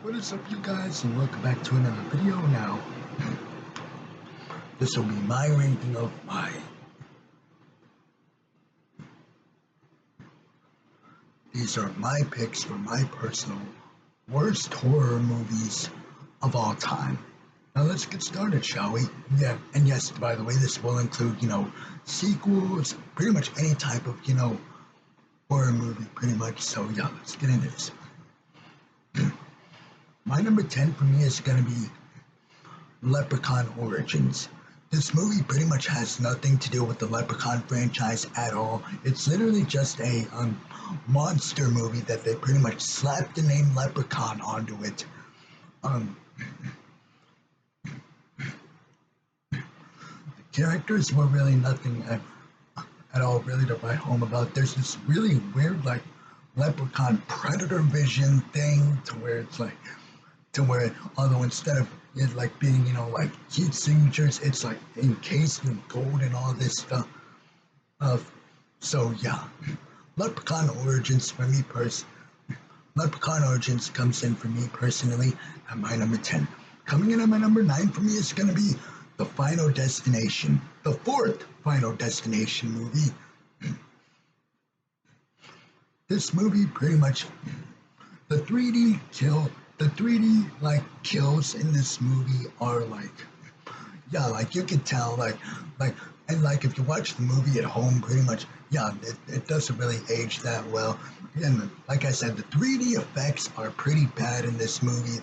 What is up, you guys, and welcome back to another video. Now, this will be my ranking of these are my picks for my personal worst horror movies of all time. Now, let's get started, shall we? Yeah, and yes, by the way, this will include, sequels, pretty much any type of, horror movie, pretty much. So, yeah, let's get into this. My number 10 for me is going to be Leprechaun Origins. This movie pretty much has nothing to do with the Leprechaun franchise at all. It's literally just a monster movie that they pretty much slapped the name Leprechaun onto it. The characters were really nothing at all really to write home about. There's this really weird Leprechaun predator vision thing to where although instead of it being heat signatures, it's encased in gold and all this stuff. So yeah, Leprechaun Origins for me Leprechaun Origins comes in for me personally at my number 10. Coming in at my number 9 for me is gonna be The Final Destination, the fourth Final Destination movie. This movie pretty much the 3D kills in this movie are you can tell and if you watch the movie at home, pretty much it doesn't really age that well. Again, like I said, the 3D effects are pretty bad in this movie.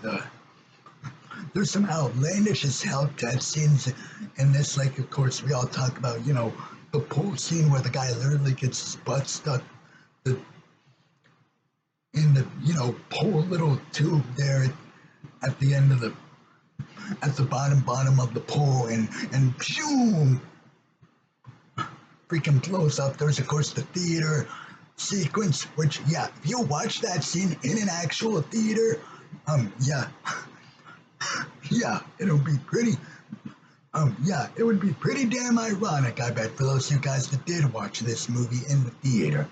There's some outlandish as hell death scenes in this. Of course, we all talk about the pool scene where the guy literally gets his butt stuck in the poor little tube there at the end of at the bottom of the pool, and phew, freaking blows up. There's of course the theater sequence, which if you watch that scene in an actual theater, it'll be pretty it would be pretty damn ironic, I bet, for those of you guys that did watch this movie in the theater.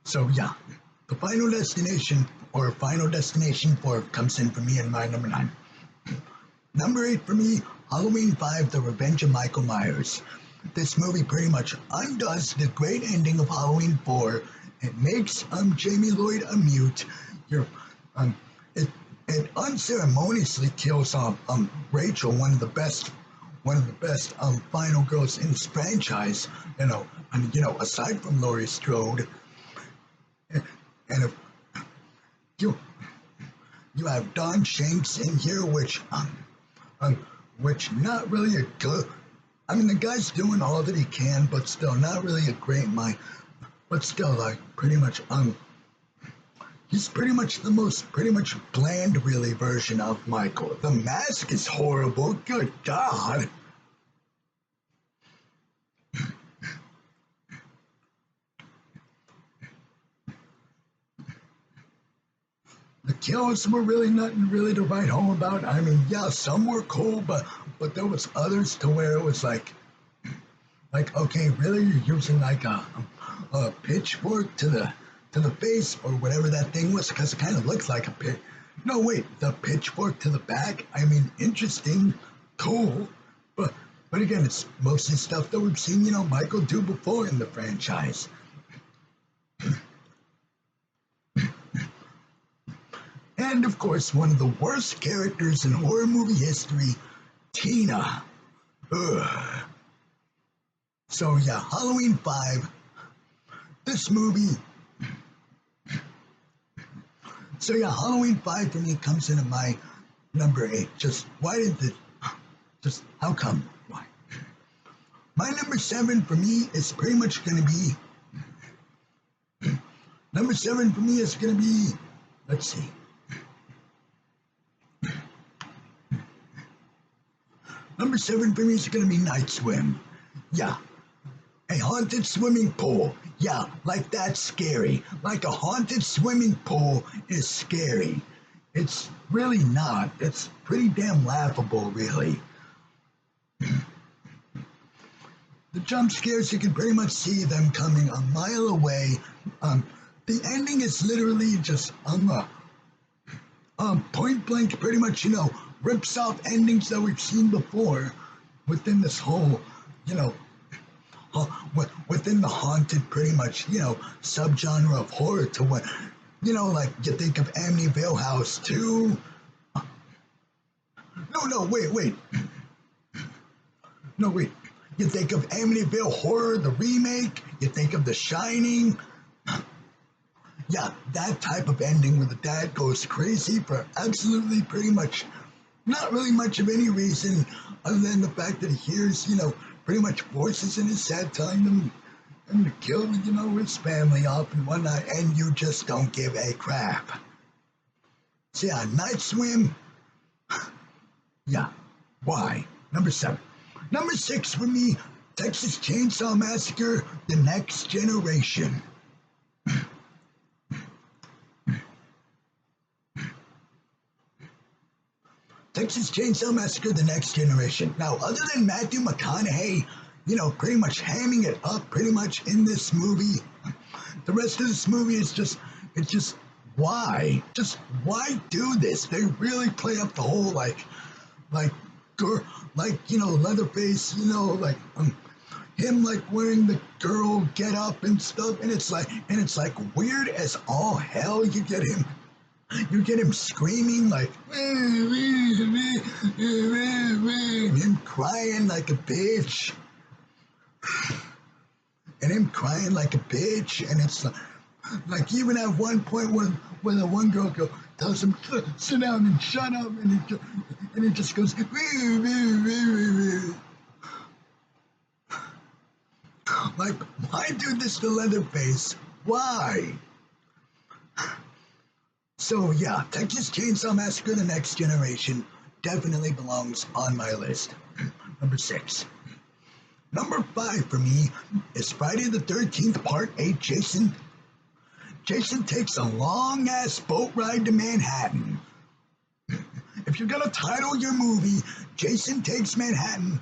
So the Final Destination, or Final Destination 4, comes in for me in my number 9. Number 8 for me, Halloween 5, The Revenge of Michael Myers. This movie pretty much undoes the great ending of Halloween 4. It makes Jamie Lloyd a mute. It unceremoniously kills Rachel, one of the best final girls in this franchise. Aside from Laurie Strode. And if you have Don Shanks in here, which not really a good. I mean, the guy's doing all that he can, but still not really a great mind. But still, pretty much he's pretty much the most bland really version of Michael. The mask is horrible. Good God. The kills were really nothing really to write home about. I mean, some were cool, but there was others to where it was okay, really, you're using a pitchfork to the face or whatever that thing was, because it kind of looks like a pit. No, wait, the pitchfork to the back. I mean, interesting, cool, but again, it's mostly stuff that we've seen Michael do before in the franchise. And of course, one of the worst characters in horror movie history, Tina. Ugh. So Halloween 5. This movie. So Halloween 5 for me comes in at my number 8. How come? Why? My number 7 for me is pretty much going to be. Number 7 for me is going to be. Let's see. Number 7 for me is going to be Night Swim. A haunted swimming pool. That's scary. A haunted swimming pool is scary. It's really not. It's pretty damn laughable, really. The jump scares, you can pretty much see them coming a mile away. the ending is literally just point blank, pretty much, rips off endings that we've seen before within this whole, you know, within the haunted, pretty much, subgenre of horror to what, like you think of Amityville House 2. No, wait. No, wait. You think of Amityville Horror, the remake. You think of The Shining. Yeah, that type of ending where the dad goes crazy for absolutely pretty much not really much of any reason other than the fact that he hears, pretty much voices in his head telling him to kill, his family off and whatnot, and you just don't give a crap. So yeah, Night Swim. Yeah, why? Number 7. Number 6 for me, Texas Chainsaw Massacre: The Next Generation. Texas Chainsaw Massacre: The Next Generation. Now, other than Matthew McConaughey, pretty much hamming it up pretty much in this movie, the rest of this movie is just why? Just why do this? They really play up the whole like Leatherface, him like wearing the girl get up and stuff, and it's like weird as all hell. You get him screaming like and him crying like a bitch. And it's like even at one point when the one girl tells him sit down and shut up, and he just goes like, why do this to Leatherface? Why? So yeah, Texas Chainsaw Massacre: The Next Generation definitely belongs on my list. Number 6. Number 5 for me is Friday the 13th Part 8. Jason takes a long ass boat ride to Manhattan. If you're gonna title your movie Jason Takes Manhattan,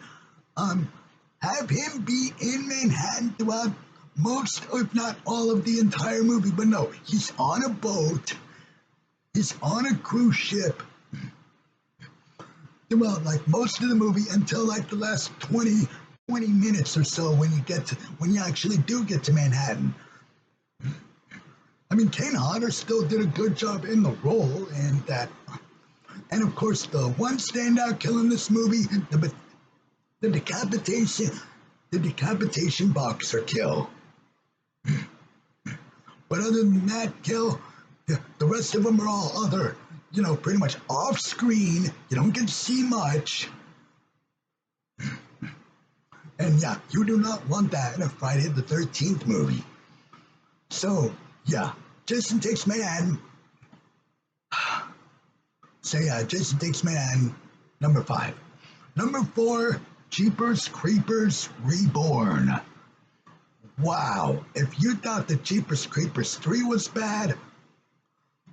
have him be in Manhattan throughout most, if not all, of the entire movie. But no, he's on a boat. He's on a cruise ship throughout like most of the movie until like the last 20 minutes or so when you actually do get to Manhattan. I mean, Kane Hodder still did a good job in the role, and of course the one standout kill in this movie, the decapitation boxer kill. But other than that kill, the rest of them are all other, pretty much off screen. You don't get to see much. And yeah, you do not want that in a Friday the 13th movie. So, yeah, Jason Takes Manhattan. So yeah, Jason Takes Manhattan, number 5. Number 4, Jeepers Creepers Reborn. Wow, if you thought that Jeepers Creepers 3 was bad,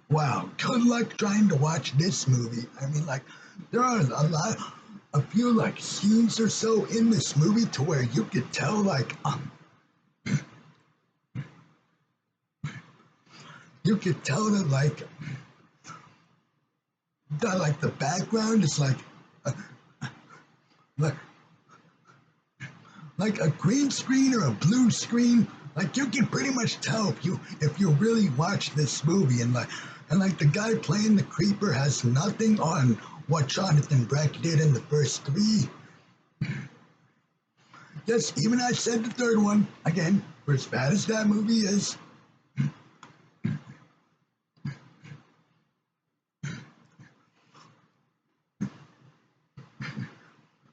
wow, good luck trying to watch this movie. I mean, like, there are a few, like, scenes or so in this movie to where you could tell, like, you could tell that, like, the background is, like a green screen or a blue screen. Like, you can pretty much tell if you really watch this movie, and the guy playing the creeper has nothing on what Jonathan Breck did in the first 3. Yes, even I said the third one, again, for as bad as that movie is.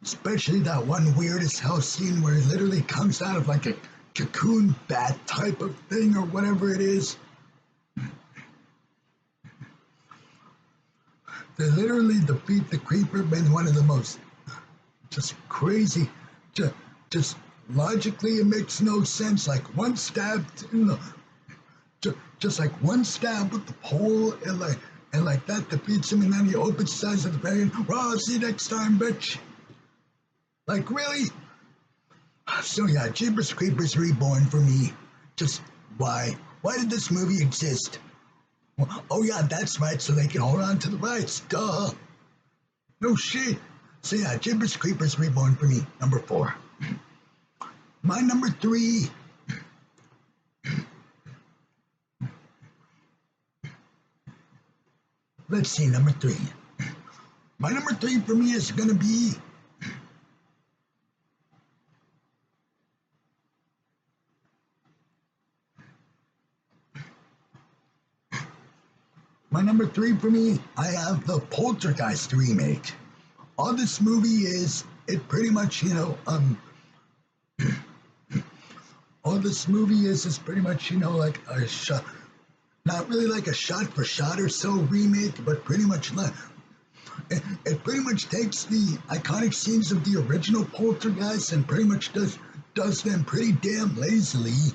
Especially that one weird as hell scene where he literally comes out of like a cocoon bat type of thing or whatever it is. They literally defeat the creeper in one of the most just crazy, just logically it makes no sense. Like one stab in the, just like one stab with the pole, and like that defeats him, and then he opens his eyes at the very end. Well, I'll see you next time, bitch. Like, really? So yeah, Jeepers Creepers Reborn for me. Just why? Why did this movie exist? Well, oh yeah, that's right, so they can hold on to the rights. Duh. No shit. So yeah, Jeepers Creepers Reborn for me, number 4. My number 3. Let's see, number 3. My number 3 for me is gonna be my number 3 for me, I have the Poltergeist remake. All this movie is, it pretty much, all this movie is pretty much, like a shot, not really like a shot for shot or so remake, but pretty much like, it pretty much takes the iconic scenes of the original Poltergeist and pretty much does them pretty damn lazily.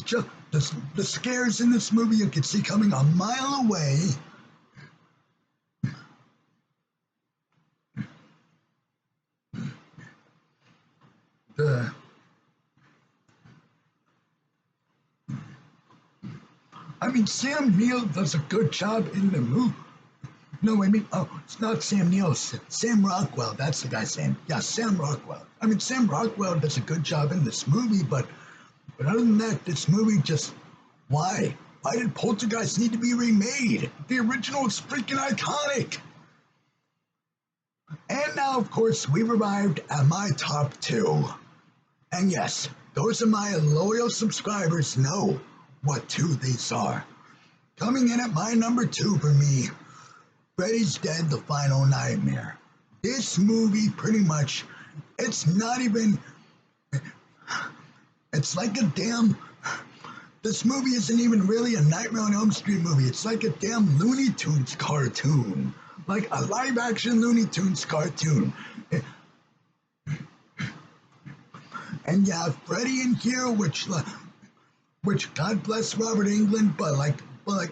Just the scares in this movie you can see coming a mile away. The I mean, Sam Neill does a good job in the movie. No, I mean, oh, it's not Sam Neill. Sam Rockwell. That's the guy's name. Yeah, Sam Rockwell. I mean, Sam Rockwell does a good job in this movie, but other than that, this movie just why? Why did Poltergeist need to be remade? The original is freaking iconic. And now, of course, we've arrived at my top 2. And yes, those of my loyal subscribers know what 2 these are. Coming in at my number 2 for me, Freddy's Dead: The Final Nightmare. This movie pretty much, it's not even, it's like a damn, this movie isn't even really a Nightmare on Elm Street movie. It's like a damn Looney Tunes cartoon. Like a live action Looney Tunes cartoon. And yeah, Freddy in here, which God bless Robert Englund, but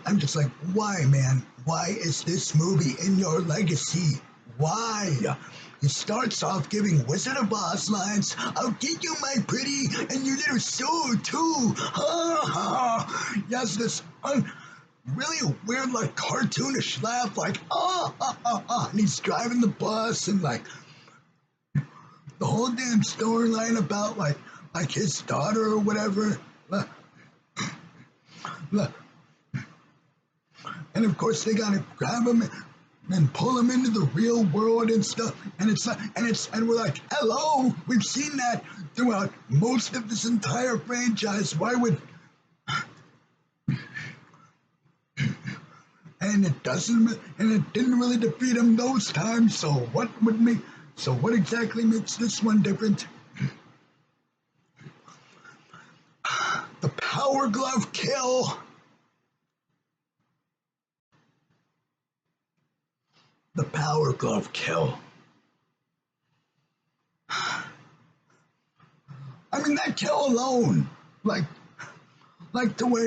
I'm just like, why, man? Why is this movie in your legacy? Why? He starts off giving Wizard of Oz lines. I'll get you, my pretty, and your little sword too. Ha ha. He has this really weird, like cartoonish laugh, like and he's driving the bus, and like the whole damn storyline about like his daughter or whatever. And of course they gotta grab him and pull him into the real world and stuff. And we're like, hello, we've seen that throughout most of this entire franchise. Why would and it didn't really defeat him those times, so what exactly makes this one different? The Power Glove kill. The Power Glove kill. I mean, that kill alone, like the way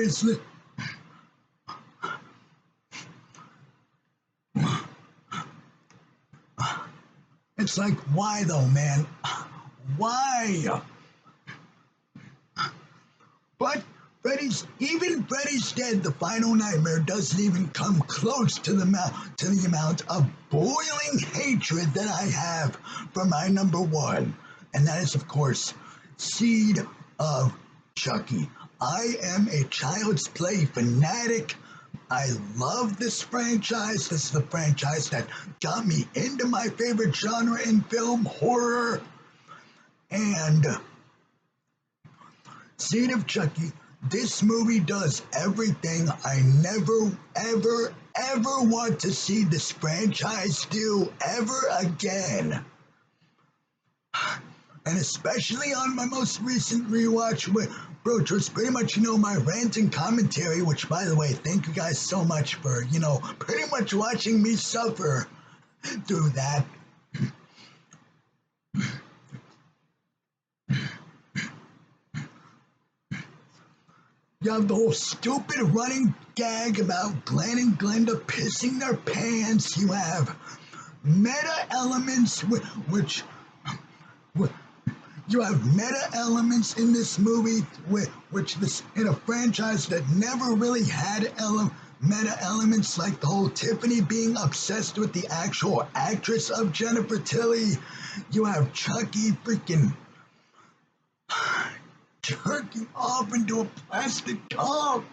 it's like, why though, man? Why? But Freddy's Dead: The Final Nightmare doesn't even come close to the amount of boiling hatred that I have for my number 1, and that is, of course, Seed of Chucky. I am a Child's Play fanatic. I love this franchise. This is the franchise that got me into my favorite genre in film, horror. And Seed of Chucky, this movie does everything I never, ever, ever want to see this franchise do ever again. And especially on my most recent rewatch, which was pretty much, my rant and commentary, which, by the way, thank you guys so much for, pretty much watching me suffer through that. You have the whole stupid running gag about Glenn and Glenda pissing their pants. You have meta elements, which you have meta elements in this movie, which this in a franchise that never really had meta elements, like the whole Tiffany being obsessed with the actual actress of Jennifer Tilly. You have Chucky freaking jerking off into a plastic cup.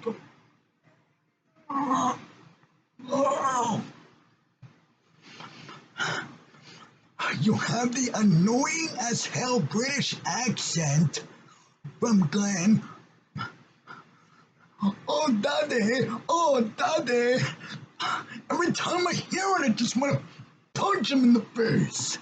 Oh. You have the annoying as hell British accent from Glenn. Oh, daddy! Oh, daddy! Every time I hear it, I just want to punch him in the face.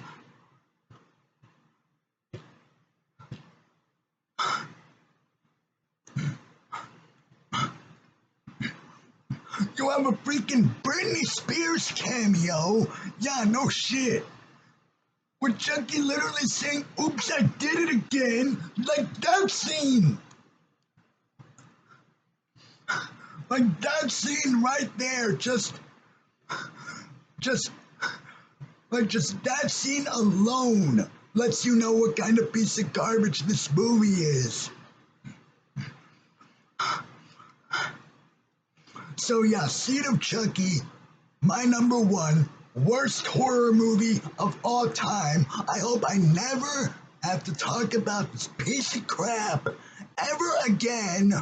You have a freaking Britney Spears cameo. Yeah, no shit. With Chucky literally saying, "Oops, I did it again," like that scene. Like that scene right there, just that scene alone lets you know what kind of piece of garbage this movie is. So yeah, Seed of Chucky, my number one worst horror movie of all time. I hope I never have to talk about this piece of crap ever again.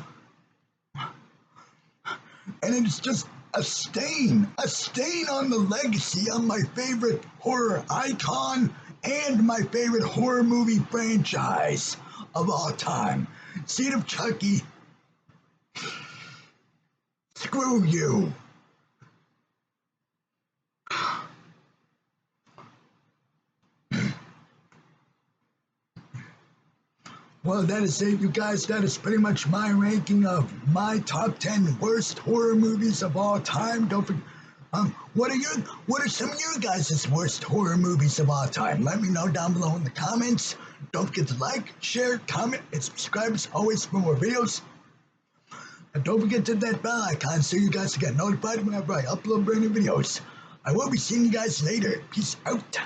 And it's just a stain on the legacy of my favorite horror icon and my favorite horror movie franchise of all time. Seed of Chucky, screw you. Well, that is it, you guys. That is pretty much my ranking of my top 10 worst horror movies of all time. Don't forget. What are some of your guys' worst horror movies of all time? Let me know down below in the comments. Don't forget to like, share, comment, and subscribe as always for more videos. And don't forget to hit that bell icon so you guys get notified whenever I upload brand new videos. I will be seeing you guys later. Peace out.